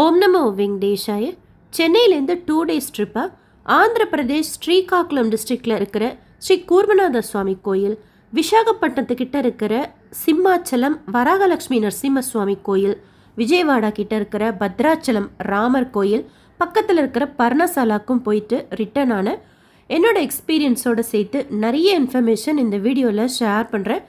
ஓம் நமோ வெங்கடேஷாய. சென்னையிலேருந்து 2 டேஸ் ட்ரிப்பாக ஆந்திர பிரதேஷ் ஸ்ரீகாக்குளம் டிஸ்ட்ரிக்டில் இருக்கிற ஸ்ரீ கூர்மநாத சுவாமி கோயில், விசாகப்பட்டினத்துக்கிட்ட இருக்கிற சிம்மாச்சலம் வராகலட்சுமி நரசிம்ம சுவாமி கோயில், விஜயவாடா கிட்ட இருக்கிற பத்ராச்சலம் ராமர் கோயில், பக்கத்தில் இருக்கிற பர்ணசாலாக்கும் போயிட்டு ரிட்டர்ன் ஆன என்னோட எக்ஸ்பீரியன்ஸோடு சேர்த்து நிறைய இன்ஃபர்மேஷன் இந்த வீடியோவில் ஷேர் பண்ணுறேன்.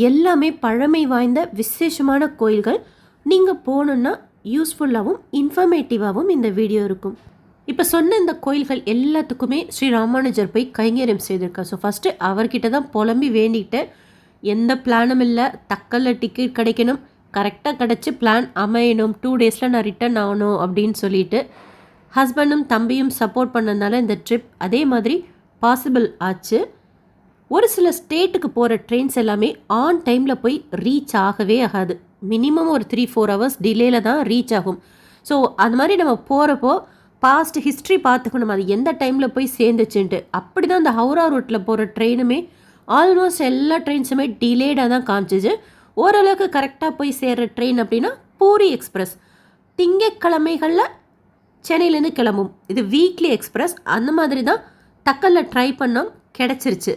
எல்லாமே பழமை வாய்ந்த விசேஷமான கோயில்கள். நீங்கள் போகணுன்னா யூஸ்ஃபுல்லாகவும் இன்ஃபர்மேட்டிவாகவும் இந்த வீடியோ இருக்கும். இப்போ சொன்ன இந்த கோயில்கள் எல்லாத்துக்குமே ஸ்ரீ ராமானுஜர் போய் கைங்கரியம் செய்திருக்கார். ஸோ ஃபஸ்ட்டு அவர்கிட்ட தான் புலம்பி வேண்டிட்டு, எந்த பிளானும் இல்லை, தக்கல்ல டிக்கெட் கிடைக்கணும், கரெக்டாக கிடச்சி பிளான் அமையணும், 2 டேஸில் நான் ரிட்டர்ன் ஆகணும் அப்படின்னு சொல்லிட்டு ஹஸ்பண்டும் தம்பியும் சப்போர்ட் பண்ணதுனால இந்த ட்ரிப் அதே மாதிரி பாசிபிள் ஆச்சு. ஒரு சில ஸ்டேட்டுக்கு போகிற ட்ரெயின்ஸ் எல்லாமே ஆன் டைமில் போய் ரீச் ஆகவே ஆகாது. மினிமம் ஒரு 3-4 ஹவர்ஸ் டிலேயில் தான் ரீச் ஆகும். ஸோ அந்த மாதிரி நம்ம போகிறப்போ பாஸ்ட் ஹிஸ்ட்ரி பார்த்துக்கணும், அது எந்த டைமில் போய் சேர்ந்துச்சுன்ட்டு. அப்படி தான் இந்த ஹவுரா ரூட்டில் போகிற ட்ரெயினுமே ஆல்மோஸ்ட் எல்லா ட்ரெயின்ஸுமே டிலேடாக தான் காமிச்சிச்சு. ஓரளவுக்கு கரெக்டாக போய் சேர்கிற ட்ரெயின் அப்படின்னா பூரி எக்ஸ்பிரஸ் திங்கக்கிழமைகளில் சென்னையிலேருந்து கிளம்பும். இது வீக்லி எக்ஸ்பிரஸ். அந்த மாதிரி தான் தக்கல்ல ட்ரை பண்ணோம், கிடச்சிருச்சு.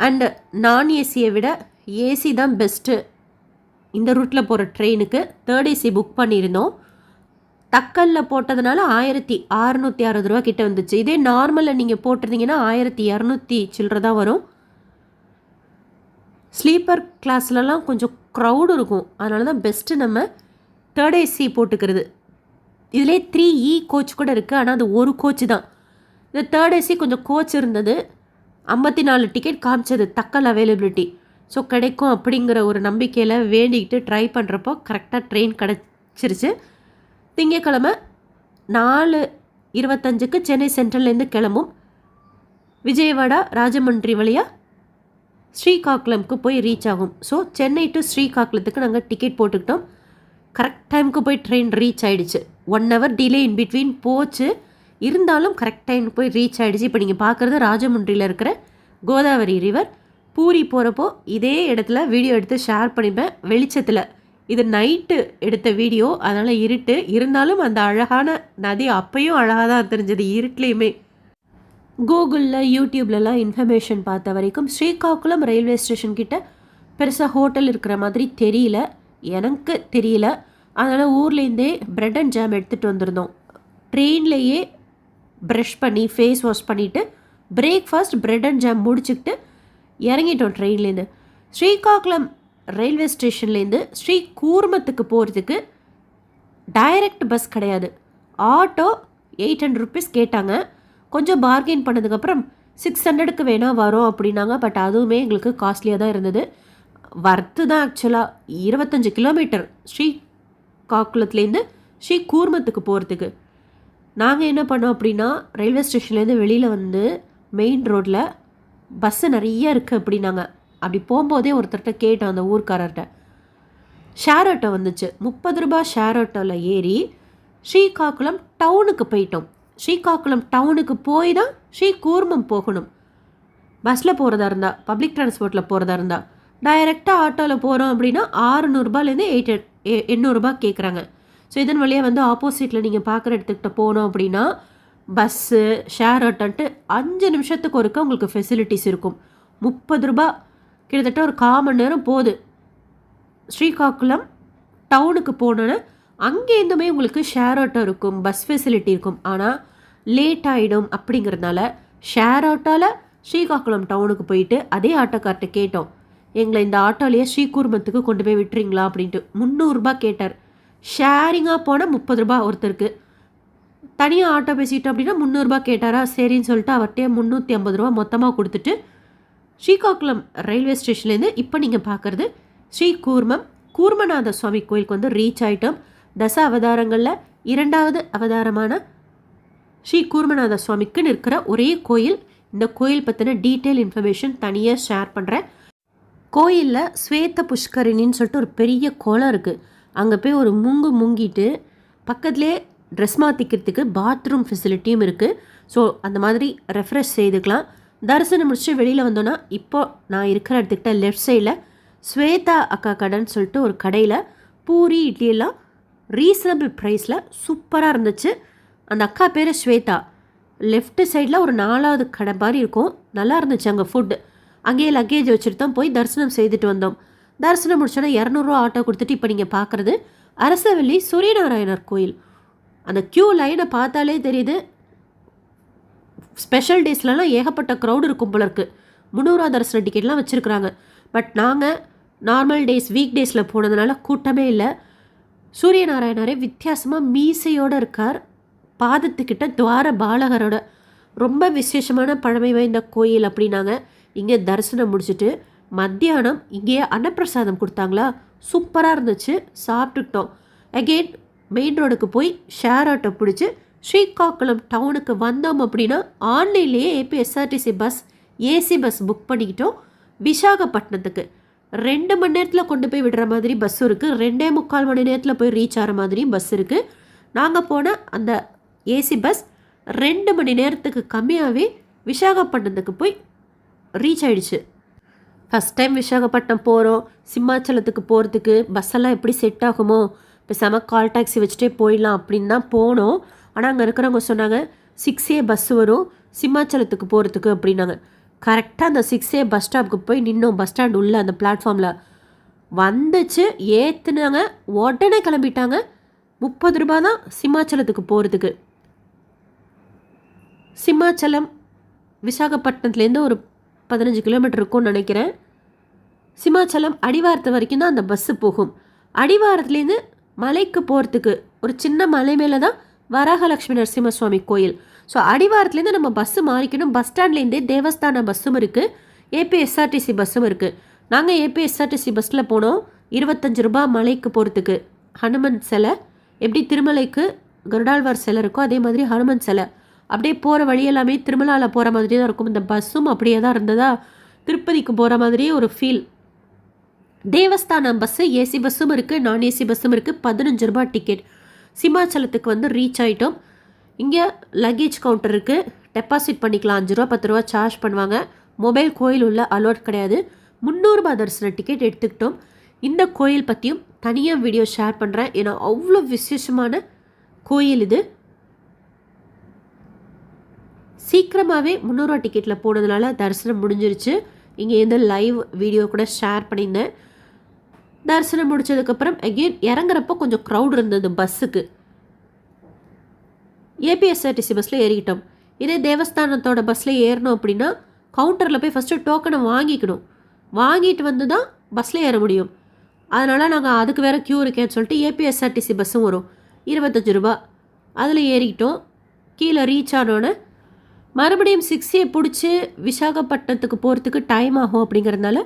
அண்டு நான் ஏசியை விட ஏசி தான் பெஸ்ட்டு. இந்த ரூட்டில் போகிற ட்ரெயினுக்கு 3rd ஏசி புக் பண்ணியிருந்தோம். தக்கல்ல போட்டதுனால 1660 ரூபா கிட்ட வந்துச்சு. இதே நார்மலில் நீங்கள் போட்டிருந்தீங்கன்னா 1200 சில்லற தான் வரும். ஸ்லீப்பர் கிளாஸ்லலாம் கொஞ்சம் க்ரௌடு இருக்கும், அதனால தான் பெஸ்ட்டு நம்ம 3rd ஏசி போட்டுக்கிறது. இதிலே 3E கோச் கூட இருக்குது, ஆனால் அது ஒரு கோச் தான். இந்த 3rd ஏசி கொஞ்சம் கோச் இருந்தது. 54 டிக்கெட் காமிச்சது தக்கல் அவைலபிலிட்டி. ஸோ கிடைக்கும் அப்படிங்கிற ஒரு நம்பிக்கையில் வேண்டிக்கிட்டு ட்ரை பண்ணுறப்போ கரெக்டாக ட்ரெயின் கிடச்சிருச்சு. திங்கக்கிழமை 4:25க்கு சென்னை சென்ட்ரல்லேருந்து கிளம்பும். விஜயவாடா ராஜமன்றி வழியாக ஸ்ரீகாக்குளம்க்கு போய் ரீச் ஆகும். ஸோ சென்னை டு ஸ்ரீகாக்குளத்துக்கு நாங்கள் டிக்கெட் போட்டுக்கிட்டோம். கரெக்ட் டைமுக்கு போய் ட்ரெயின் ரீச் ஆகிடுச்சு. 1 ஹவர் டிலே இன் பிட்வீன் போச்சு, இருந்தாலும் கரெக்ட் டைம் போய் ரீச் ஆகிடுச்சு. இப்போ நீங்கள் பார்க்குறது ராஜமுன்றியில் இருக்கிற கோதாவரி ரிவர். பூரி போகிறப்போ இதே இடத்துல வீடியோ எடுத்து ஷேர் பண்ணிப்பேன் வெளிச்சத்தில். இது நைட்டு எடுத்த வீடியோ, அதனால் இருட்டு இருந்தாலும் அந்த அழகான நதி அப்பையும் அழகாக தான் தெரிஞ்சது இருட்லேயுமே. கூகுளில் யூடியூப்லலாம் இன்ஃபர்மேஷன் பார்த்த வரைக்கும் ஸ்ரீகாக்குளம் ரயில்வே ஸ்டேஷன் கிட்ட பெருசாக ஹோட்டல் இருக்கிற மாதிரி தெரியல, எனக்கு தெரியல. அதனால் ஊர்லேருந்தே ப்ரெட் அண்ட் ஜாம் எடுத்துகிட்டு வந்திருந்தோம். ட்ரெயின்லேயே ப்ரஷ் பண்ணி ஃபேஸ் வாஷ் பண்ணிவிட்டு பிரேக்ஃபாஸ்ட் ப்ரெட் அண்ட் ஜாம் முடிச்சுக்கிட்டு இறங்கிட்டோம் ட்ரெயின்லேருந்து. ஸ்ரீகாக்குளம் ரயில்வே ஸ்டேஷன்லேருந்து ஸ்ரீ கூர்மத்துக்கு போகிறதுக்கு டைரக்ட் பஸ் கிடையாது. ஆட்டோ 800 ருபீஸ் கேட்டாங்க. கொஞ்சம் பார்கெயின் பண்ணதுக்கப்புறம் 600க்கு வேணால் வரும் அப்படின்னாங்க. பட் அதுவுமே எங்களுக்கு காஸ்ட்லியாக தான் இருந்தது. வர்த்து தான் ஆக்சுவலாக 25 கிலோமீட்டர் ஸ்ரீகாக்குளத்துலேருந்து ஸ்ரீ கூர்மத்துக்கு போகிறதுக்கு. நாங்கள் என்ன பண்ணோம் அப்படின்னா, ரயில்வே ஸ்டேஷன்லேருந்து வெளியில் வந்து மெயின் ரோட்டில் பஸ்ஸு நிறைய இருக்குது அப்படின்னாங்க. அப்படி போகும்போதே ஒருத்தர்கிட்ட கேட்டோம், அந்த ஊர்க்காரர்கிட்ட. ஷேர் ஆட்டோ வந்துச்சு. 30 ரூபா ஷேர் ஆட்டோவில் ஏறி ஸ்ரீகாக்குளம் டவுனுக்கு போயிட்டோம். ஸ்ரீகாக்குளம் டவுனுக்கு போய் தான் ஸ்ரீ கூர்மம் போகணும். பஸ்ஸில் போகிறதா இருந்தால், பப்ளிக் டிரான்ஸ்போர்ட்டில் போகிறதா இருந்தால். டைரெக்டாக ஆட்டோவில் போகிறோம் அப்படின்னா 600 800 ரூபா கேட்குறாங்க. ஸோ இதன் வழியாக வந்து ஆப்போசிட்டில் நீங்கள் பார்க்குற இடத்துக்கிட்ட போனோம் அப்படின்னா பஸ்ஸு ஷேர் ஆட்டோன்ட்டு 5 நிமிஷத்துக்கு ஒருக்க உங்களுக்கு ஃபெசிலிட்டிஸ் இருக்கும். 30 ரூபா, கிட்டத்தட்ட ஒரு 1/4 மணி நேரம் போகுது. ஸ்ரீகாக்குளம் டவுனுக்கு போனோன்னா அங்கேருந்துமே உங்களுக்கு ஷேர் ஆட்டோ இருக்கும், பஸ் ஃபெசிலிட்டி இருக்கும். ஆனால் லேட் ஆகிடும் அப்படிங்கிறதுனால ஷேர் ஆட்டோவில் ஸ்ரீகாக்குளம் டவுனுக்கு போயிட்டு அதே ஆட்டோக்கார்ட்ட கேட்டோம், எங்களை இந்த ஆட்டோலேயே ஸ்ரீகூர்மத்துக்கு கொண்டு போய் விட்டுறீங்களா அப்படின்ட்டு. 300 ரூபா கேட்டார். ஷேரிங்காக போனால் 30 ரூபா ஒருத்தருக்கு. தனியாக ஆட்டோ பேசிட்டோம் அப்படின்னா 300 ரூபா கேட்டாரா, சரின்னு சொல்லிட்டு அவர்கிட்டே 350 ரூபா மொத்தமாக கொடுத்துட்டு ஸ்ரீகாக்குளம் ரயில்வே ஸ்டேஷன்லேருந்து இப்போ நீங்கள் பார்க்குறது ஸ்ரீ கூர்மநாத சுவாமி கோயிலுக்கு வந்து ரீச் ஆகிட்டோம். தச அவதாரங்களில் 2வது அவதாரமான ஸ்ரீ கூர்மநாத சுவாமிக்குன்னு இருக்கிற ஒரே கோயில். இந்த கோயில் பற்றின டீட்டெயில் இன்ஃபர்மேஷன் தனியாக ஷேர் பண்ணுறேன். கோயிலில் ஸ்வேத புஷ்கரிணின்னு சொல்லிட்டு ஒரு பெரிய குளம் இருக்குது. அங்கே போய் ஒரு முங்கிட்டு பக்கத்துலேயே ட்ரெஸ் மாற்றிக்கிறதுக்கு பாத்ரூம் ஃபெசிலிட்டியும் இருக்குது. ஸோ அந்த மாதிரி ரெஃப்ரெஷ் செய்துக்கலாம். தரிசனம் முடிச்சுட்டு வெளியில் வந்தோன்னா இப்போ நான் இருக்கிற இடத்துக்கிட்ட லெஃப்ட் சைடில் ஸ்வேதா அக்கா கடைன்னு சொல்லிட்டு ஒரு கடையில் பூரி இட்லியெல்லாம் ரீசனபிள் ப்ரைஸில் சூப்பராக இருந்துச்சு. அந்த அக்கா பேர் ஸ்வேதா. லெஃப்ட் சைடில் ஒரு 4வது கடை மாதிரி இருக்கும். நல்லா இருந்துச்சு அங்கே ஃபுட்டு. அங்கேயே லக்கேஜ் வச்சுட்டு தான் போய் தரிசனம் செய்துட்டு வந்தோம். தரிசனம் முடிச்சோன்னா 200 ஆட்டோ கொடுத்துட்டு இப்போ நீங்கள் பார்க்குறது அரசவல்லி சூரியநாராயணர் கோயில். அந்த க்யூ லைனை பார்த்தாலே தெரியுது. ஸ்பெஷல் டேஸ்லலாம் ஏகப்பட்ட க்ரௌடு இருக்கும் போல இருக்குது. 300 தரிசன டிக்கெட்லாம் வச்சுருக்குறாங்க. பட் நாங்கள் நார்மல் டேஸ் வீக் டேஸில் போனதுனால கூட்டமே இல்லை. சூரியநாராயணரே வித்தியாசமாக மீசையோடு இருக்கார். பாதத்துக்கிட்ட துவார பாலகரோட ரொம்ப விசேஷமான பழமை வாய்ந்த கோயில் அப்படின்னாங்க. இங்கே தரிசனம் முடிச்சுட்டு மத்தியானம் இங்கேயே அன்னப்பிரசாதம் கொடுத்தாங்களா, சூப்பராக இருந்துச்சு. சாப்பிட்டுக்கிட்டோம். அகெயின் மெயின் ரோடுக்கு போய் ஷேர் ஆட்டோ பிடிச்சி ஸ்ரீகாக்குளம் டவுனுக்கு வந்தோம் அப்படின்னா ஆன்லைன்லேயே APSRTC bus AC bus book பண்ணிக்கிட்டோம். விசாகப்பட்டினத்துக்கு 2 மணி நேரத்தில் கொண்டு போய் விடுற மாதிரி பஸ் இருக்குது. 2.25 மணி நேரத்தில் போய் ரீச் ஆகிற மாதிரி பஸ் இருக்குது. நாங்கள் போன அந்த ஏசி பஸ் 2 மணி நேரத்துக்கு கம்மியாகவே விசாகப்பட்டினத்துக்கு போய் ரீச் ஆகிடுச்சு. ஃபஸ்ட் டைம் விசாகப்பட்டினம் போகிறோம். சிம்மாச்சலத்துக்கு போகிறதுக்கு பஸ்ஸெல்லாம் எப்படி செட் ஆகுமோ, இப்போ கால் டாக்ஸி வச்சுட்டே போயிடலாம் அப்படின்னு தான் போனோம். ஆனால் அங்கே இருக்கிறவங்க சொன்னாங்க 6A பஸ் வரும் சிம்மாச்சலத்துக்கு போகிறதுக்கு அப்படின்னாங்க. கரெக்டாக அந்த 6A பஸ் ஸ்டாப்புக்கு போய் நின்னோம். பஸ் ஸ்டாண்ட் உள்ள அந்த பிளாட்ஃபார்மில் வந்துச்சு, ஏற்றுனாங்க, உடனே கிளம்பிட்டாங்க. 30 ரூபா தான் சிம்மாச்சலத்துக்கு போகிறதுக்கு. சிம்மாச்சலம் விசாகப்பட்டினத்துலேருந்து ஒரு 15 கிலோமீட்டர் இருக்கும்னு நினைக்கிறேன். சிம்மாச்சலம் அடிவாரத்து வரைக்கும் தான் அந்த பஸ்ஸு போகும். அடிவாரத்துலேருந்து மலைக்கு போகிறதுக்கு ஒரு சின்ன மலை மேலே தான் வராகலட்சுமி நரசிம்மசுவாமி கோயில். ஸோ அடிவாரத்துலேருந்து நம்ம பஸ்ஸு மாறிக்கணும். பஸ் ஸ்டாண்ட்லேருந்தே தேவஸ்தான பஸ்ஸும் இருக்குது, ஏபிஎஸ்ஆர்டிசி பஸ்ஸும் இருக்குது. நாங்கள் ஏபிஎஸ்ஆர்டிசி பஸ்ஸில் போனோம். 25 ரூபா மலைக்கு போகிறதுக்கு. ஹனுமன் சிலை எப்படி திருமலைக்கு கருடாழ்வார் சிலை இருக்கோ அதே மாதிரி ஹனுமன் சிலை. அப்படியே போகிற வழி எல்லாமே திருமலாவில் போகிற மாதிரி தான் இருக்கும். இந்த பஸ்ஸும் அப்படியே தான் இருந்ததா, திருப்பதிக்கு போகிற மாதிரியே ஒரு ஃபீல். தேவஸ்தானம் பஸ்ஸு ஏசி பஸ்ஸும் இருக்குது, நான் ஏசி பஸ்ஸும் இருக்குது. 15 ரூபா டிக்கெட். சிம்மாச்சலத்துக்கு வந்து ரீச் ஆகிட்டோம். இங்கே லக்கேஜ் கவுண்டர் இருக்குது, டெபாசிட் பண்ணிக்கலாம். 5 ரூபா 10 ரூபா சார்ஜ் பண்ணுவாங்க. மொபைல் கோயில் உள்ள அலோட் கிடையாது. 300 ரூபா தரிசன டிக்கெட் எடுத்துக்கிட்டோம். இந்த கோயில் பற்றியும் தனியாக வீடியோ ஷேர் பண்ணுறேன். ஏன்னா அவ்வளோ விசேஷமான கோயில் இது. சீக்கிரமாகவே 300 ரூபா டிக்கெட்டில் போனதுனால தரிசனம் முடிஞ்சிருச்சு. இங்கே இருந்து லைவ் வீடியோ கூட ஷேர் பண்ணியிருந்தேன். தரிசனம் முடித்ததுக்கப்புறம் அகெயின் இறங்குறப்போ கொஞ்சம் க்ரௌட் இருந்தது பஸ்ஸுக்கு. ஏபிஎஸ்ஆர்டிசி பஸ்ஸில் ஏறிக்கிட்டோம். இதே தேவஸ்தானத்தோட பஸ்ஸில் ஏறணும் அப்படின்னா கவுண்டரில் போய் ஃபஸ்ட்டு டோக்கனை வாங்கிக்கணும். வாங்கிட்டு வந்து தான் பஸ்ஸில் ஏற முடியும். அதனால் நாங்கள் அதுக்கு வேறு க்யூ இருக்கேன்னு சொல்லிட்டு ஏபிஎஸ்ஆர்டிசி பஸ்ஸும் வரும், 25 ரூபா. அதில் ஏறிக்கிட்டோம். கீழே ரீச் ஆனோன்னே மறுபடியும் 6A பிடிச்சி விசாகப்பட்டினத்துக்கு போகிறதுக்கு டைம் ஆகும் அப்படிங்கிறதுனால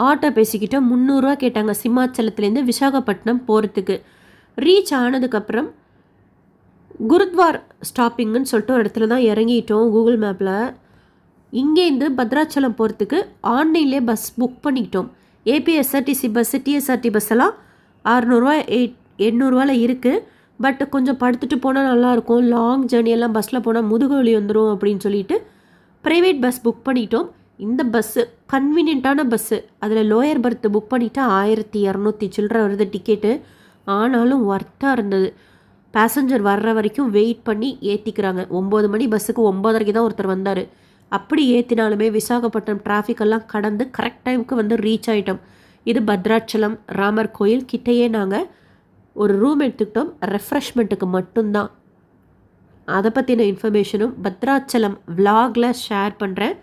ஆட்டோ பேசிக்கிட்டோம். 300 ரூபா கேட்டாங்க சிம்மாச்சலத்துலேருந்து விசாகப்பட்டினம் போகிறதுக்கு. ரீச் ஆனதுக்கப்புறம் குருத்வார் ஸ்டாப்பிங்குன்னு சொல்லிட்டு ஒரு இடத்துல தான் இறங்கிட்டோம் கூகுள் மேப்பில். இங்கேருந்து பத்ராச்சலம் போகிறதுக்கு ஆன்லைன்லேயே பஸ் புக் பண்ணிக்கிட்டோம். ஏபிஎஸ்ஆர்டிசி பஸ்ஸு டிஎஸ்ஆர்டி பஸ் எல்லாம் 600 ரூபா 800 ரூபாயில் இருக்குது. பட் கொஞ்சம் படுத்துட்டு போனால் நல்லாயிருக்கும், லாங் ஜேர்னியெல்லாம் பஸ்ஸில் போனால் முதுகு வலி வந்துடும் அப்படின்னு சொல்லிட்டு ப்ரைவேட் பஸ் புக் பண்ணிட்டோம். இந்த பஸ்ஸு கன்வீனியண்ட்டான பஸ்ஸு. அதில் லோயர் பர்த்து புக் பண்ணிவிட்டால் 1200 சில்லற வருது டிக்கெட்டு. ஆனாலும் ஒர்த்தாக இருந்தது. பேசஞ்சர் வர்ற வரைக்கும் வெயிட் பண்ணி ஏற்றிக்கிறாங்க. 9 மணி பஸ்ஸுக்கு 9:30 தான் ஒருத்தர் வந்தார். அப்படி ஏற்றினாலுமே விசாகப்பட்டினம் டிராஃபிக்கெல்லாம் கடந்து கரெக்ட் டைமுக்கு வந்து ரீச் ஆகிட்டோம். இது பத்ராச்சலம் ராமர் கோயில் கிட்டேயே நாங்கள் ஒரு ரூம் எடுத்துக்கிட்டோம், ரெஃப்ரெஷ்மெண்ட்டுக்கு மட்டும்தான். அதை பற்றின இன்ஃபர்மேஷனும் பத்ராச்சலம் விலாகில் ஷேர் பண்ணுறேன்.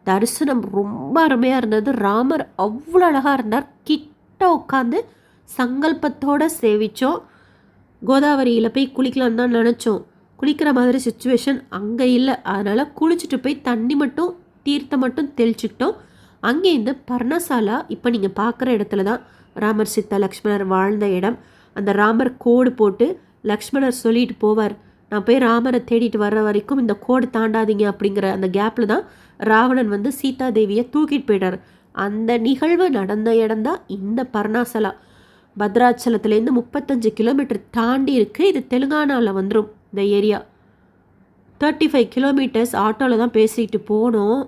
தரிசனம் ரொம்ப அருமையாக இருந்தது. ராமர் அவ்வளோ அழகாக இருந்தார். கிட்ட உட்காந்து சங்கல்பத்தோடு சேவித்தோம். கோதாவரியில் போய் குளிக்கலாம் தான் நினச்சோம். குளிக்கிற மாதிரி சுச்சுவேஷன் அங்கே இல்லை. அதனால் குளிச்சுட்டு போய் தண்ணி மட்டும் தீர்த்தம் மட்டும் தெளிச்சுக்கிட்டோம். அங்கேருந்து பர்ணசாலா இப்போ நீங்கள் பார்க்குற இடத்துல தான் ராமர் சீதா லக்ஷ்மணர் வாழ்ந்த இடம். அந்த ராமர் கோடு போட்டு லக்ஷ்மணர் சொல்லிட்டு போவார், நான் போய் ராமரை தேடிட்டு வர்ற வரைக்கும் இந்த கோடு தாண்டாதீங்க அப்படிங்கிற அந்த கேப்பில் தான் ராவணன் வந்து சீதா தேவியை தூக்கிட்டு போயிட்டார். அந்த நிகழ்வு நடந்த இடம் தான் இந்த பர்ணாசலா. பத்ராச்சலத்துலேருந்து 35 கிலோமீட்டர் தாண்டி இருக்குது. இது தெலுங்கானாவில் வந்துடும் இந்த ஏரியா. 35 கிலோமீட்டர்ஸ் ஆட்டோவில் தான் பேசிக்கிட்டு போனோம்.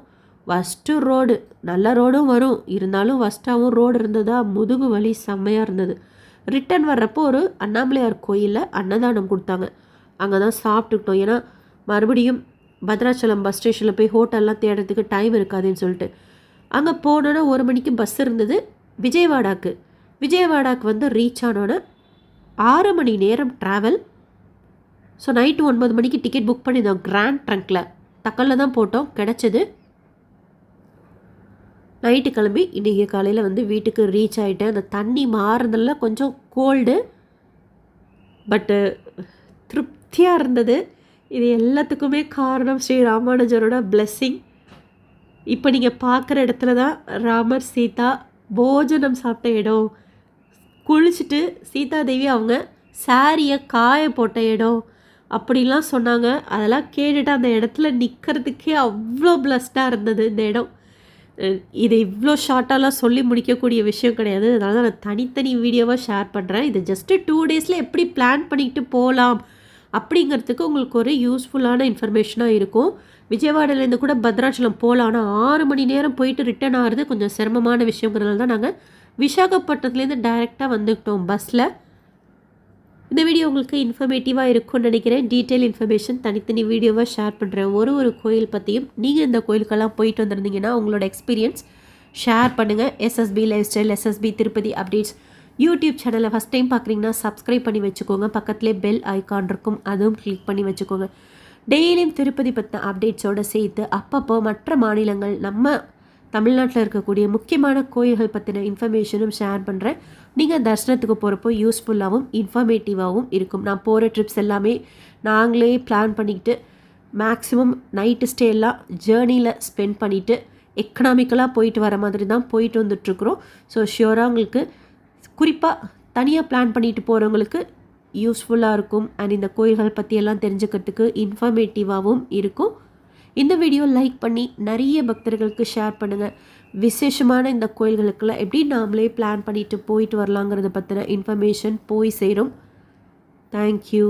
ஃபஸ்ட்டு ரோடு நல்ல ரோடும் வரும், இருந்தாலும் ஃபஸ்ட்டாகவும் ரோடு இருந்ததா முதுகு வலி செம்மையாக இருந்தது. ரிட்டர்ன் வர்றப்போ ஒரு அண்ணாமலையார் கோயிலில் அன்னதானம் கொடுத்தாங்க. அங்கே தான் சாப்பிட்டுக்கிட்டோம். ஏன்னா மறுபடியும் பத்ராச்சலம் பஸ் ஸ்டேஷனில் போய் ஹோட்டல்லாம் தேடுறதுக்கு டைம் இருக்காதுன்னு சொல்லிட்டு அங்கே போனோன்னா 1 மணிக்கு பஸ் இருந்தது விஜயவாடாக்கு. விஜயவாடாக்கு வந்து ரீச் ஆனோன்னே 6 மணி நேரம் ட்ராவல். ஸோ நைட்டு 9 மணிக்கு டிக்கெட் புக் பண்ணியிருந்தோம். கிராண்ட் ட்ரங்க்கில் தக்கலில் தான் போட்டோம், கிடச்சிது. நைட்டு கிளம்பி இன்றைக்கி காலையில் வந்து வீட்டுக்கு ரீச் ஆகிட்டேன். அந்த தண்ணி மாறுறதெல்லாம் கொஞ்சம் கோல்டு, பட்டு திருப்தியாக இருந்தது. இது எல்லாத்துக்குமே காரணம் ஸ்ரீ ராமானுஜரோட பிளெஸ்ஸிங். இப்போ நீங்கள் பார்க்குற இடத்துல தான் ராமர் சீதா போஜனம் சாப்பிட்ட இடம். குளிச்சுட்டு சீதாதேவி அவங்க சாரியை காய போட்ட இடம் அப்படிலாம் சொன்னாங்க. அதெல்லாம் கேட்டுட்டு அந்த இடத்துல நிற்கிறதுக்கே அவ்வளோ பிளஸ்டாக இருந்தது இந்த இடம். இது இவ்வளோ ஷார்ட்டாலாம் சொல்லி முடிக்கக்கூடிய விஷயம் கிடையாது. அதனால தான் நான் தனித்தனி வீடியோவாக ஷேர் பண்ணுறேன். இது ஜஸ்ட்டு 2 டேஸில் எப்படி பிளான் பண்ணிக்கிட்டு போகலாம் அப்படிங்கிறதுக்கு உங்களுக்கு ஒரு யூஸ்ஃபுல்லான இன்ஃபர்மேஷனாக இருக்கும். விஜயவாடாலேருந்து கூட பத்ராச்சலம் போகலாம். ஆனால் 6 மணி நேரம் போயிட்டு ரிட்டர்ன் ஆகிறது கொஞ்சம் சிரமமான விஷயங்கிறதுனால தான் நாங்கள் விசாகப்பட்டினத்துலேருந்து டைரெக்டாக வந்துக்கிட்டோம் பஸ்ஸில். இந்த வீடியோ உங்களுக்கு இன்ஃபர்மேட்டிவாக இருக்கும்னு நினைக்கிறேன். டீட்டெயில் இன்ஃபர்மேஷன் தனித்தனி வீடியோவாக ஷேர் பண்ணுறேன். ஒரு கோயில் பற்றியும் நீங்கள் இந்த கோயிலுக்கெல்லாம் போயிட்டு வந்திருந்தீங்கன்னா உங்களோட எக்ஸ்பீரியன்ஸ் ஷேர் பண்ணுங்கள். SSP life style, SSP Tirupati updates YouTube சேனலை ஃபஸ்ட் டைம் பார்க்குறீங்கன்னா சப்ஸ்கிரைப் பண்ணி வச்சுக்கோங்க. பக்கத்துலேயே பெல் ஐக்கான் இருக்கும், அதுவும் கிளிக் பண்ணி வச்சுக்கோங்க. டெய்லியும் திருப்பதி பற்றின அப்டேட்ஸோடு சேர்த்து அப்பப்போ மற்ற மாநிலங்கள், நம்ம தமிழ்நாட்டில் இருக்கக்கூடிய முக்கியமான கோயில்கள் பற்றின இன்ஃபர்மேஷனும் ஷேர் பண்ணுறேன். நீங்கள் தரிசனத்துக்கு போகிறப்போ யூஸ்ஃபுல்லாகவும் இன்ஃபர்மேட்டிவாகவும் இருக்கும். நான் போகிற ட்ரிப்ஸ் எல்லாமே நாங்களே பிளான் பண்ணிக்கிட்டு மேக்ஸிமம் நைட்டு ஸ்டே எல்லாம் ஜேர்னியில் ஸ்பெண்ட் பண்ணிவிட்டு எக்கனாமிக்கலாக போயிட்டு வர மாதிரி தான் போயிட்டு வந்துட்டுருக்குறோம். ஸோ ஷியோராக உங்களுக்கு குறிப்பாக தனியாக பிளான் பண்ணிட்டு போகிறவங்களுக்கு யூஸ்ஃபுல்லாக இருக்கும். அண்ட் இந்த கோயில்கள் பற்றியெல்லாம் தெரிஞ்சுக்கிறதுக்கு இன்ஃபர்மேட்டிவாகவும் இருக்கும். இந்த வீடியோ லைக் பண்ணி நிறைய பக்தர்களுக்கு ஷேர் பண்ணுங்கள். விசேஷமான இந்த கோயில்களுக்கெல்லாம் எப்படி நாமளே பிளான் பண்ணிவிட்டு போயிட்டு வரலாங்கிறத பற்றின இன்ஃபர்மேஷன் போய் சேரும். தேங்க்யூ.